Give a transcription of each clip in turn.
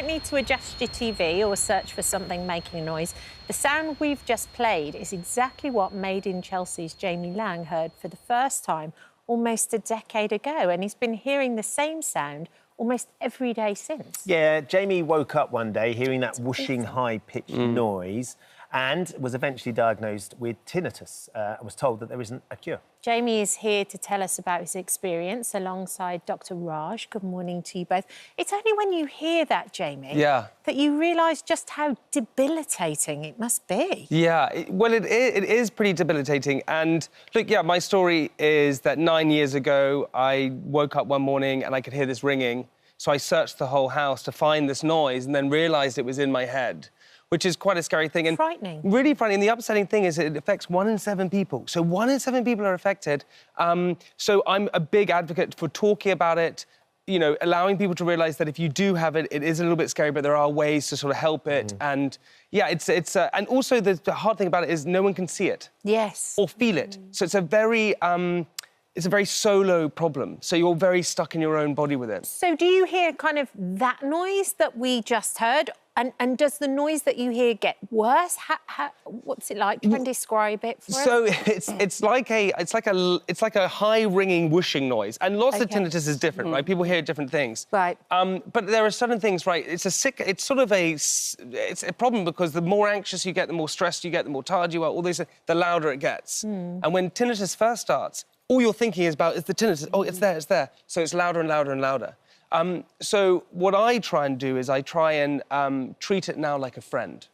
don't need to adjust your TV or search for something making a noise. The sound we've just played is exactly what Made in Chelsea's Jamie Laing heard for the first time almost a decade ago, and he's been hearing the same sound almost every day since. Yeah, Jamie woke up one day hearing that whooshing, high-pitched noise and was eventually diagnosed with tinnitus and was told that there isn't a cure. Jamie is here to tell us about his experience alongside Dr Raj. Good morning to you both. It's only when you hear that, Jamie, that you realise just how debilitating it must be. Yeah, it is pretty debilitating. And look, yeah, my story is that 9 years ago, I woke up one morning and I could hear this ringing. So I searched the whole house to find this noise and then realised it was in my head, which is quite a scary thing. And frightening. Really frightening. The upsetting thing is it affects 1 in 7 people. So 1 in 7 people are affected. So I'm a big advocate for talking about it, you know, allowing people to realise that if you do have it, it is a little bit scary, but there are ways to sort of help it. And yeah, and also the hard thing about it is no one can see it. Yes. Or feel it. So it's a very solo problem. So you're very stuck in your own body with it. So do you hear kind of that noise that we just heard? And does the noise that you hear get worse? What's it like? Try and describe it for us. So it's like a high ringing whooshing noise, and lots of tinnitus is different, right? People hear different things, right? But there are certain things, right? It's a problem because the more anxious you get, the more stressed you get, the more tired you are. All this, the louder it gets. And when tinnitus first starts, all you're thinking about is the tinnitus. Oh, it's there, it's there. So it's louder and louder and louder. So what I try and do is I try and treat it now like a friend,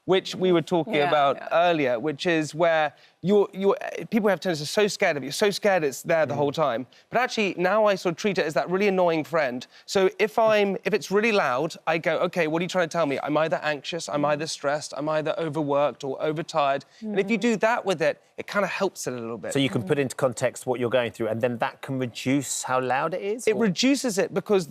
which we were talking about earlier, which is where people have tinnitus are so scared of you, so scared it's there the whole time. But actually, now I sort of treat it as that really annoying friend. So if it's really loud, I go, OK, what are you trying to tell me? I'm either anxious, I'm either stressed, I'm either overworked or overtired. And if you do that with it, it kind of helps it a little bit. So you can put into context what you're going through, and then that can reduce how loud it is? It reduces it because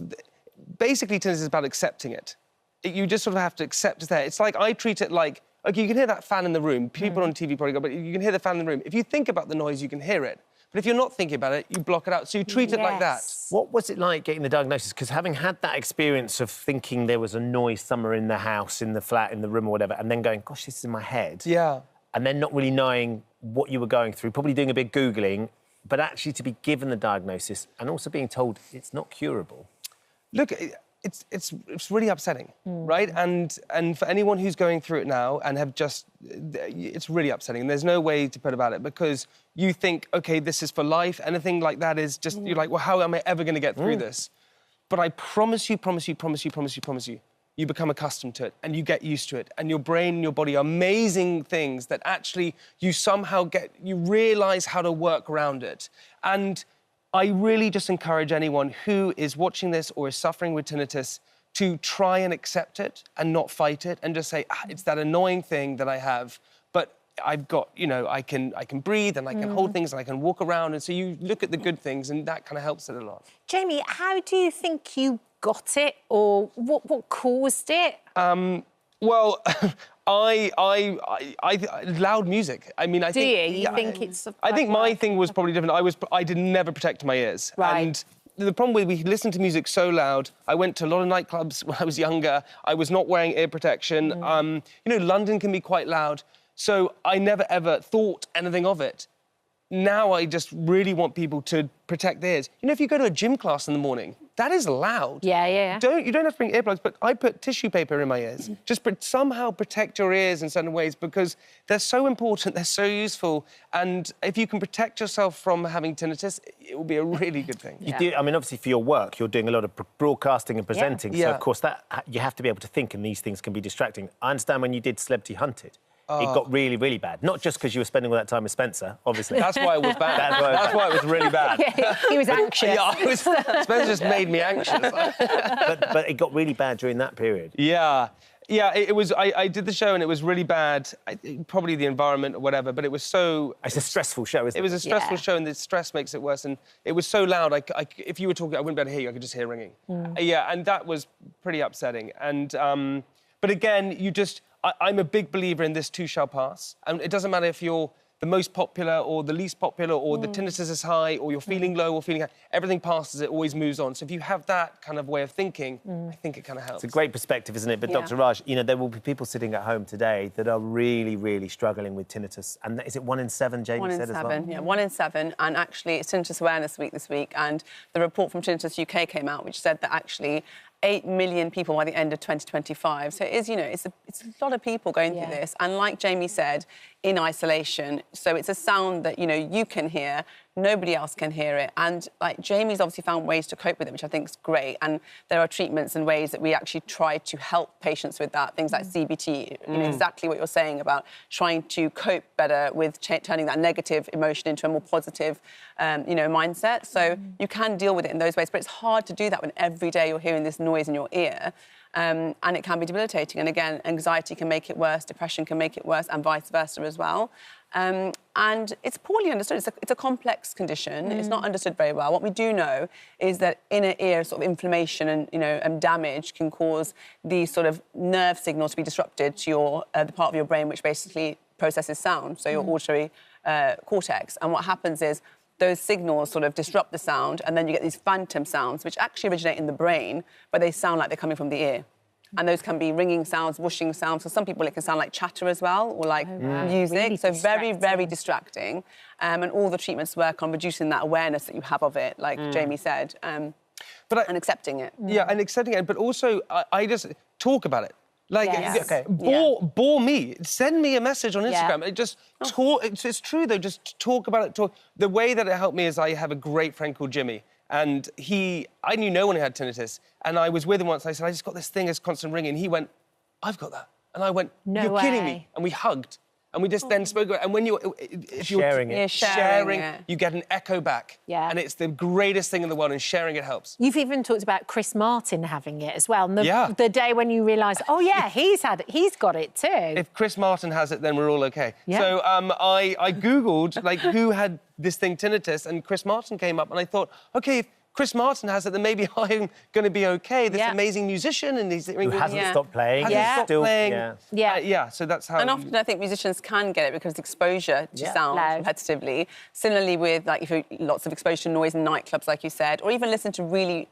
basically tinnitus is about accepting it. You just sort of have to accept it's there. It's like I treat it like, OK, you can hear that fan in the room. People on TV probably go, but you can hear the fan in the room. If you think about the noise, you can hear it. But if you're not thinking about it, you block it out. So you treat it like that. What was it like getting the diagnosis? Because having had that experience of thinking there was a noise somewhere in the house, in the flat, in the room or whatever, and then going, gosh, this is in my head. Yeah. And then not really knowing what you were going through, probably doing a bit of Googling, but actually to be given the diagnosis and also being told it's not curable. Look, it's really upsetting, right? And for anyone who's going through it now and it's really upsetting. And there's no way to put about it because you think, OK, this is for life. Anything like that is just, you're like, well, how am I ever going to get through this? But I promise you, you become accustomed to it and you get used to it. And your brain and your body are amazing things that actually you somehow you realise how to work around it. And I really just encourage anyone who is watching this or is suffering with tinnitus to try and accept it and not fight it and just say, it's that annoying thing that I have, but I've got, you know, I can breathe and I can hold things and I can walk around. And so you look at the good things and that kind of helps it a lot. Jamie, how do you think you got it or what caused it? Well, loud music. I mean, I think... You think it's... I think my thing was probably different. I did never protect my ears. Right. And the problem with we listened to music so loud, I went to a lot of nightclubs when I was younger. I was not wearing ear protection. You know, London can be quite loud. So I never, ever thought anything of it. Now I just really want people to protect their ears. You know, if you go to a gym class in the morning, that is loud. Yeah. You don't have to bring earplugs, but I put tissue paper in my ears. Just somehow protect your ears in certain ways because they're so important, they're so useful. And if you can protect yourself from having tinnitus, it will be a really good thing. You do, I mean, obviously for your work, you're doing a lot of broadcasting and presenting. So, of course, that you have to be able to think and these things can be distracting. I understand when you did Celebrity Hunted, it got really, really bad. Not just because you were spending all that time with Spencer, obviously. That's why it was bad. That's why it was really bad. He was anxious. Spencer just made me anxious. but it got really bad during that period. Yeah, it was... I did the show and it was really bad. Probably the environment or whatever, but it was so... It's a stressful show, isn't it? It was a stressful show and the stress makes it worse. And it was so loud, if you were talking, I wouldn't be able to hear you. I could just hear ringing. Yeah, and that was pretty upsetting. And, but again, I'm a big believer in this too shall pass. And it doesn't matter if you're the most popular or the least popular, or the tinnitus is high, or you're feeling low or feeling high. Everything passes, it always moves on. So if you have that kind of way of thinking, I think it kind of helps. It's a great perspective, isn't it? But Dr Raj, you know, there will be people sitting at home today that are really, really struggling with tinnitus. And is it 1 in 7, Jamie said as well? 1 in 7, yeah, 1 in 7. And actually, it's Tinnitus Awareness Week this week, and the report from Tinnitus UK came out, which said that actually 8 million people by the end of 2025. So it is, you know, it's a lot of people going through this. And like Jamie said, in isolation. So it's a sound that, you know, you can hear, nobody else can hear it. And like Jamie's obviously found ways to cope with it, which I think is great. And there are treatments and ways that we actually try to help patients with that. Things like CBT, you know, exactly what you're saying about trying to cope better with turning that negative emotion into a more positive, you know, mindset. So you can deal with it in those ways, but it's hard to do that when every day you're hearing this noise in your ear. And it can be debilitating. And again, anxiety can make it worse, depression can make it worse, and vice versa as well. And it's poorly understood. It's a complex condition. It's not understood very well. What we do know is that inner ear sort of inflammation and, you know, and damage can cause these sort of nerve signals to be disrupted to your the part of your brain which basically processes sound, so your auditory cortex. And what happens is those signals sort of disrupt the sound, and then you get these phantom sounds, which actually originate in the brain, but they sound like they're coming from the ear. And those can be ringing sounds, whooshing sounds. For some people, it can sound like chatter as well, or like music. Really so very, very distracting. And all the treatments work on reducing that awareness that you have of it, like Jamie said, and accepting it. Yeah, and accepting it, but also I just talk about it. Like, bore me. Send me a message on Instagram. It just talk. It's true though. Just talk about it. Talk. The way that it helped me is I have a great friend called Jimmy, and I knew no one who had tinnitus, and I was with him once. I said, I just got this thing, it's constant ringing. He went, I've got that, and I went, you're kidding me, and we hugged. And we just then spoke about it. And when if you're sharing it, you get an echo back. Yeah. And it's the greatest thing in the world, and sharing it helps. You've even talked about Chris Martin having it as well. And the day when you realise, oh, yeah, he's got it too. If Chris Martin has it, then we're all OK. Yeah. So I Googled, like, who had this thing, tinnitus, and Chris Martin came up, and I thought, OK, if Chris Martin has it, then maybe I'm going to be OK. This amazing musician, and he's... Who hasn't stopped playing. So that's how... And often I think musicians can get it because of exposure to sound competitively. Similarly with, like, if you lots of exposure to noise in nightclubs, like you said, or even listen to really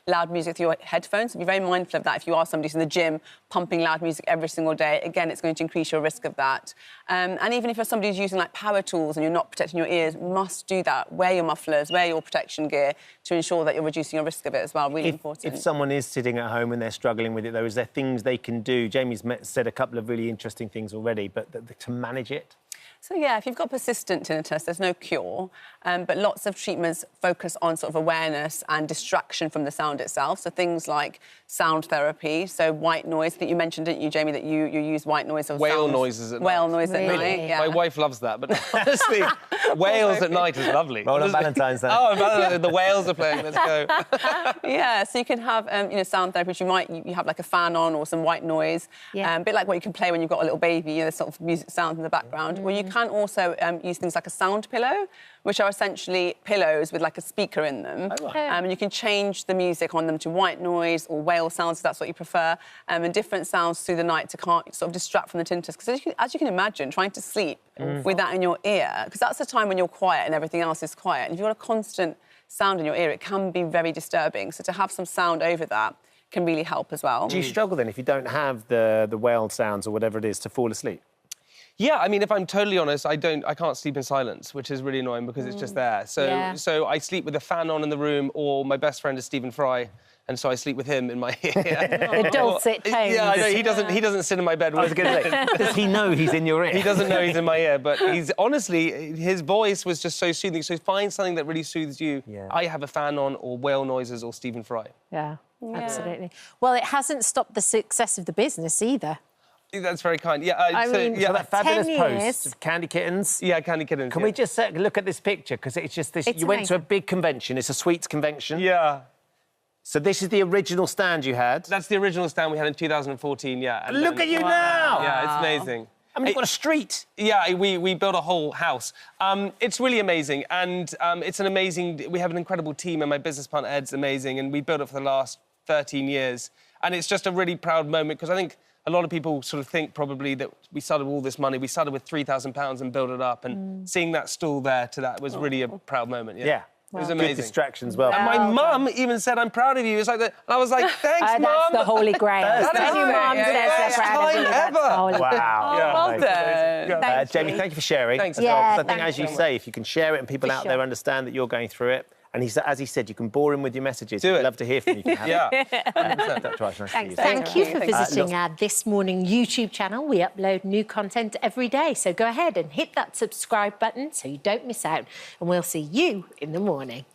loud music through your headphones. So be very mindful of that. If you are somebody who's in the gym pumping loud music every single day, again, it's going to increase your risk of that. And even if you're somebody who's using, like, power tools and you're not protecting your ears, must do that. Wear your mufflers, wear your protection gear to ensure that you're reducing your risk of it as well. Really important. If someone is sitting at home and they're struggling with it, though, is there things they can do? Jamie's said a couple of really interesting things already, but to manage it? So, yeah, if you've got persistent tinnitus, there's no cure, but lots of treatments focus on sort of awareness and distraction from the sound itself. So things like sound therapy, so white noise. I think you mentioned, didn't you, Jamie, that you use white noise or whale noises at night. Whale noise at night, yeah. My wife loves that, but honestly, whales at night is lovely. Well, on Valentine's Day. Oh, the whales are playing, let's go. Yeah, so you can have, you know, sound therapy, which you have like a fan on or some white noise, a bit like what you can play when you've got a little baby, you know, sort of music sound in the background. Or you can also use things like a sound pillow, which are essentially pillows with like a speaker in them. Oh, right. And you can change the music on them to white noise or whale sounds, if that's what you prefer, and different sounds through the night to sort of distract from the tinnitus. Because as you can imagine, trying to sleep with that in your ear, because that's the time when you're quiet and everything else is quiet. And if you've got a constant sound in your ear, it can be very disturbing. So to have some sound over that can really help as well. Do you struggle then if you don't have the whale sounds or whatever it is to fall asleep? Yeah, I mean, if I'm totally honest, I can't sleep in silence, which is really annoying because it's just there. So I sleep with a fan on in the room, or my best friend is Stephen Fry, and so I sleep with him in my ear. The dulcet tones. Yeah, I know, he doesn't sit in my bed. I was going to say, does he know he's in your ear? He doesn't know he's in my ear, but he's honestly, his voice was just so soothing. So find something that really soothes you. Yeah. I have a fan on, or whale noises, or Stephen Fry. Yeah, absolutely. Well, it hasn't stopped the success of the business either. That's very kind. Yeah, I mean, that fabulous post of Candy Kittens. Yeah, Candy Kittens. Can we just look at this picture? Because it's just this. You went to a big convention. It's a sweets convention. Yeah. So this is the original stand you had? That's the original stand we had in 2014, yeah. And look at you now! Yeah, it's amazing. I mean, you've got a street. Yeah, we built a whole house. It's really amazing, and it's an amazing... We have an incredible team, and my business partner, Ed's amazing, and we built it for the last 13 years. And it's just a really proud moment, because I think a lot of people sort of think probably that we started with all this money. We started with £3,000 and built it up. And seeing that stool there to that was really a proud moment. Yeah. It was amazing. Good distraction as well. And my mum even said, "I'm proud of you." It's like that. And I was like, "Thanks, Mum." That's the holy grail. That is Your mum says they're proud of you. time That's ever. holy. Wow. Well done. Jamie, thank you for sharing. Thanks. As well, Yeah, 'cause I think, thank as you you. say, if you can share it and people out there sure. understand that you're going through it, and as he said, you can bore him with your messages. Do We'd it. love to hear from you. You can have it. Yeah. Dr. Raj, nice to see you. Thank you for Thank you. visiting our This Morning YouTube channel. We upload new content every day, so go ahead and hit that subscribe button so you don't miss out. And we'll see you in the morning.